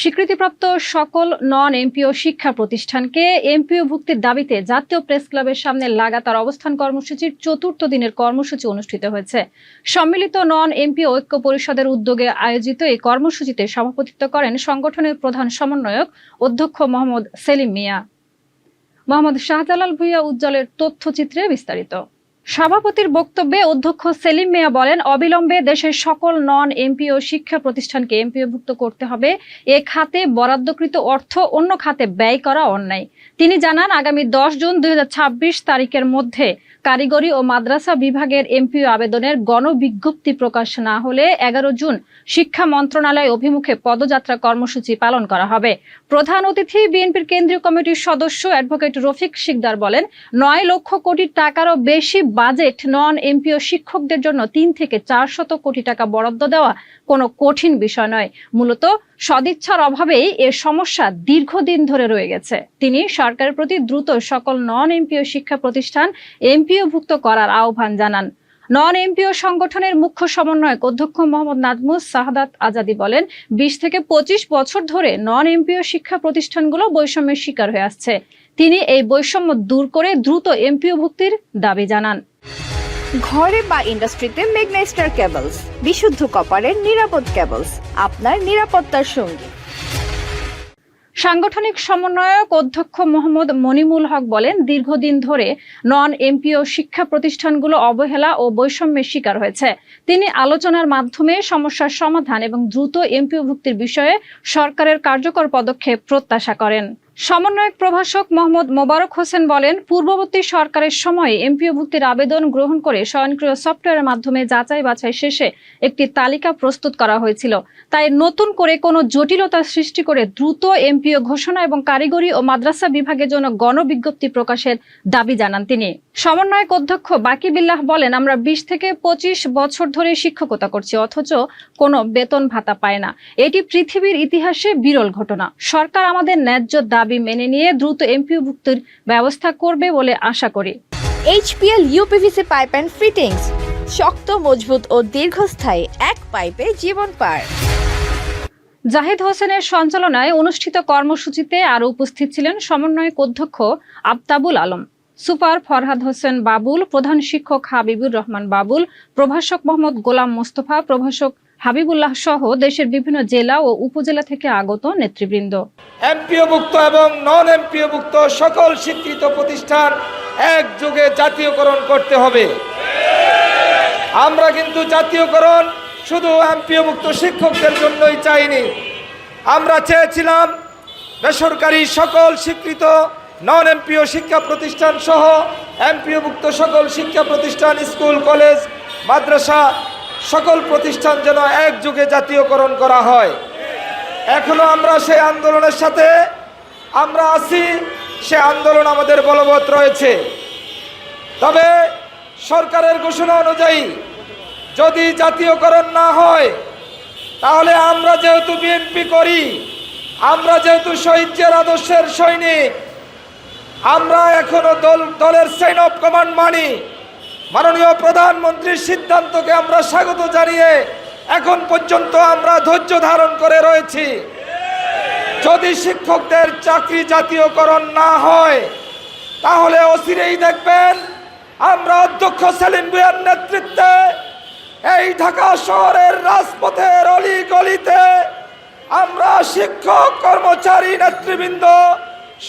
স্বীকৃতিপ্রাপ্ত সকল non MPO শিক্ষা প্রতিষ্ঠানকে এমপিও ভুক্তির দাবিতে জাতীয় প্রেস ক্লাবের সামনে লাগাতার অবস্থান কর্মসূচির চতুর্থ দিনের কর্মসূচি অনুষ্ঠিত হয়েছে। সম্মিলিত নন এমপিও ঐক্য পরিষদের উদ্যোগে আয়োজিত এই কর্মসূচিতে সভাপতিত্ব করেন সংগঠনের প্রধান সমন্বয়ক অধ্যক্ষ মোহাম্মদ সেলিম মিয়া। মোহাম্মদ শাহজালাল ভুঁইয়া উজ্জ্বলের তথ্যচিত্রে বিস্তারিত। সভাপতির বক্তব্যে অধ্যক্ষ সেলিম মিয়া বলেন, অবিলম্বে দেশের সকল নন এমপিও শিক্ষা প্রতিষ্ঠানকে এমপিওভুক্ত করতে হবে। এ খাতে বরাদ্দকৃত অর্থ অন্য খাতে ব্যয় করা অন্যায়। তিনি জানান, আগামী 10 জুন 2026 তারিখের মধ্যে কারিগরি ও মাদ্রাসা বিভাগের এমপিও আবেদনের গণবিজ্ঞপ্তি প্রকাশ না হলে 11 জুন শিক্ষা মন্ত্রণালয় অভিমুখে পদযাত্রা কর্মসূচি পালন করা হবে। প্রধান অতিথি বিএনপির কেন্দ্রীয় কমিটির সদস্য অ্যাডভোকেট রফিক শিকদার বলেন, 9 লক্ষ কোটি টাকারও বেশি বাজেট নন এমপিও শিক্ষকদের জন্য 3 থেকে 400 কোটি টাকা বরাদ্দ দেওয়া কোনো কঠিন বিষয় নয়। মূলত সদিচ্ছার অভাবেই এর সমস্যা দীর্ঘদিন ধরে রয়ে গেছে। তিনি সরকারের প্রতি দ্রুত সকল নন এমপিও শিক্ষা প্রতিষ্ঠান এমপিওভুক্ত করার আহ্বান জানান। নন এমপিও সংগঠনের মুখ্য সমন্বয়ক অধ্যক্ষ মোহাম্মদ নাজমুস শাহাদাত আজাদি বলেন, 20 থেকে 25 বছর ধরে নন এমপিও শিক্ষা প্রতিষ্ঠানগুলো বৈষম্যের শিকার হয়ে আসছে। তিনি এই বৈষম্য দূর করে দ্রুত এমপিও ভুক্তির দাবি জানান। ঘরে বা ইন্ডাস্ট্রিতে ম্যাগনেস্টার কেবলস, বিশুদ্ধ কপারের নিরাপদ কেবলস, আপনার নিরাপত্তার সঙ্গী। সাংগঠনিক সমন্বয়ক অধ্যক্ষ মোহাম্মদ মনিমুল হক বলেন, দীর্ঘদিন ধরে নন এমপিও শিক্ষা প্রতিষ্ঠানগুলো অবহেলা ও বৈষম্যের শিকার হয়েছে। তিনি আলোচনার মাধ্যমে সমস্যার সমাধান এবং দ্রুত এমপিও ভুক্তির বিষয়ে সরকারের কার্যকর পদক্ষেপ প্রত্যাশা করেন। সমন্বয়ক প্রভাষক মোহাম্মদ মোবারক হোসেন বলেন, পূর্ববর্তী সরকারের সময়ে এমপিও ভুক্তির আবেদন গ্রহণ করে স্বয়ংক্রিয় সফটওয়্যারের মাধ্যমে যাচাই বাছাই শেষে একটি তালিকা প্রস্তুত করা হয়েছিল। তাই নতুন করে কোনো জটিলতা সৃষ্টি করে দ্রুত এমপিও ঘোষণা এবং কারিগরি ও মাদ্রাসা বিভাগের জন্য গণবিজ্ঞপ্তি প্রকাশের দাবি জানান তিনি। সমন্বয়ক অধ্যক্ষ বাকি বিল্লাহ বলেন, আমরা 20 থেকে 25 বছর ধরে শিক্ষকতা করছি, অথচ কোনো বেতন ভাতা পায় না। এটি পৃথিবীর ইতিহাসে বিরল ঘটনা। সরকার আমাদের ন্যায্য দাবি মেনে নিয়ে দ্রুত এমপিও ভুক্তির ব্যবস্থা করবে বলে আশা করি। HPL uPVC pipe and fittings, শক্ত, মজবুত ও দীর্ঘস্থায়ী, এক পাইপে জীবন পার। জাহিদ হোসেনের সঞ্চালনায় অনুষ্ঠিত কর্মসূচিতে আরও উপস্থিত ছিলেন সমন্বয়ক অধ্যক্ষ আফতাবুল আলম, সুপার ফরহাদ হোসেন বাবুল, প্রধান শিক্ষক হাবিবুর রহমান বাবুল, প্রভাষক মোহাম্মদ গোলাম মোস্তফা, প্রভাষক হাবিবুল্লাহ সহ দেশের বিভিন্ন জেলা ও উপজেলা থেকে আগত নেতৃবৃন্দ। এমপিওভুক্ত এবং নন এমপিওভুক্ত সকল স্বীকৃত প্রতিষ্ঠান একযোগে জাতীয়করণ করতে হবে। আমরা কিন্তু জাতীয়করণ শুধু এমপিওভুক্ত শিক্ষকদের জন্যই চাইনি। আমরা চেয়েছিলাম বেসরকারি সকল স্বীকৃত নন এমপিও শিক্ষা প্রতিষ্ঠান সহ এমপিওভুক্ত সকল শিক্ষা প্রতিষ্ঠান, স্কুল, কলেজ, মাদ্রাসা সকল প্রতিষ্ঠান যেন একযোগে জাতীয়করণ করা হয়। এখনো আমরা সেই আন্দোলনের সাথে আমরা আছি, সে আন্দোলন আমাদের বলবৎ রয়েছে। তবে সরকারের ঘোষণা অনুযায়ী যদি জাতীয়করণ না হয়, তাহলে আমরা যেহেতু বিএনপি করি, আমরা যেহেতু শহীদের আদর্শের সৈনিক, আমরা এখনো দলের চেইন অফ কমান্ড মানি। মাননীয় প্রধানমন্ত্রীর সিদ্ধান্তকে আমরা স্বাগত জানিয়ে এখন পর্যন্ত আমরা ধৈর্য ধারণ করে রয়েছি। যদি শিক্ষকদের চাকরি জাতীয়করণ না হয়, তাহলে অচিরেই দেখবেন আমরা অধ্যক্ষ সেলিম ভুঁইয়ার নেতৃত্বে এই ঢাকা শহরের রাজপথের অলি গলিতে আমরা শিক্ষক, কর্মচারী, নেতৃবৃন্দ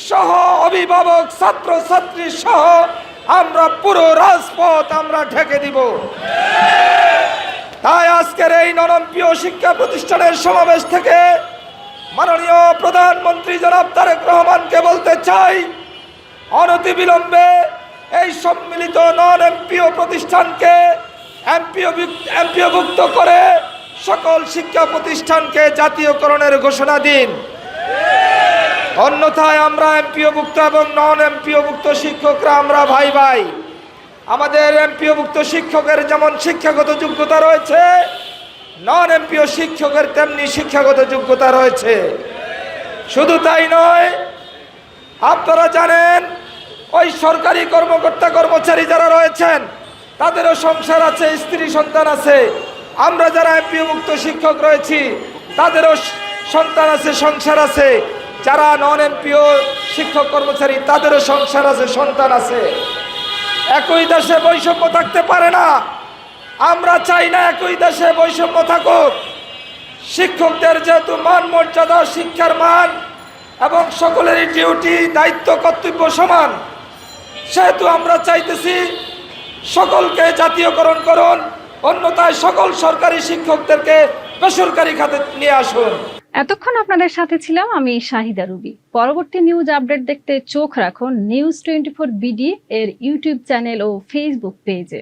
সহ অভিভাবক, ছাত্রছাত্রী সহ আমরা পুরো রাজপথ আমরা ঢেকে দিব। তাই আজকের এই নন এমপিও শিক্ষা প্রতিষ্ঠানের সমাবেশ থেকে মাননীয় প্রধানমন্ত্রী জনাব তারেক রহমানকে বলতে চাই, অনতিবিলম্বে এই সম্মিলিত নন এমপিও প্রতিষ্ঠানকে এমপিওভুক্ত করে সকল শিক্ষা প্রতিষ্ঠানকে জাতীয়করণের ঘোষণা দিন। অন্যথায় আমরা এমপিওভুক্ত এবং নন এমপিওভুক্ত শিক্ষকরা আমরা ভাই ভাই। আমাদের এমপিওভুক্ত শিক্ষকের যেমন শিক্ষাগত যোগ্যতা রয়েছে, নন এমপিও শিক্ষকের তেমনি শিক্ষাগত যোগ্যতা রয়েছে। শুধু তাই নয়, আপনারা জানেন ওই সরকারি কর্মকর্তা কর্মচারী যারা রয়েছেন তাদেরও সংসার আছে, স্ত্রী সন্তান আছে। আমরা যারা এমপিওভুক্ত শিক্ষক রয়েছি তাদেরও সন্তান আছে, সংসার আছে। যারা নন এমপিও শিক্ষক কর্মচারী তাদেরও সংসার আছে, সন্তান আছে। একই দেশে বৈষম্য থাকতে পারে না। আমরা চাই না একই দেশে বৈষম্য থাকুক। শিক্ষকদের যেহেতু মান মর্যাদা, শিক্ষার মান এবং সকলেরই ডিউটি, দায়িত্ব, কর্তব্য সমান, সেহেতু আমরা চাইতেছি সকলকে জাতীয়করণ করুন, অন্যথায় সকল সরকারি শিক্ষকদেরকে বেসরকারি খাতে নিয়ে আসুন। এতক্ষণ আপনাদের সাথে ছিলাম আমি শাহিদা রুবি। পরবর্তী নিউজ আপডেট দেখতে চোখ রাখুন নিউজ 24 বিডি এর ইউটিউব চ্যানেল ও ফেসবুক পেজে।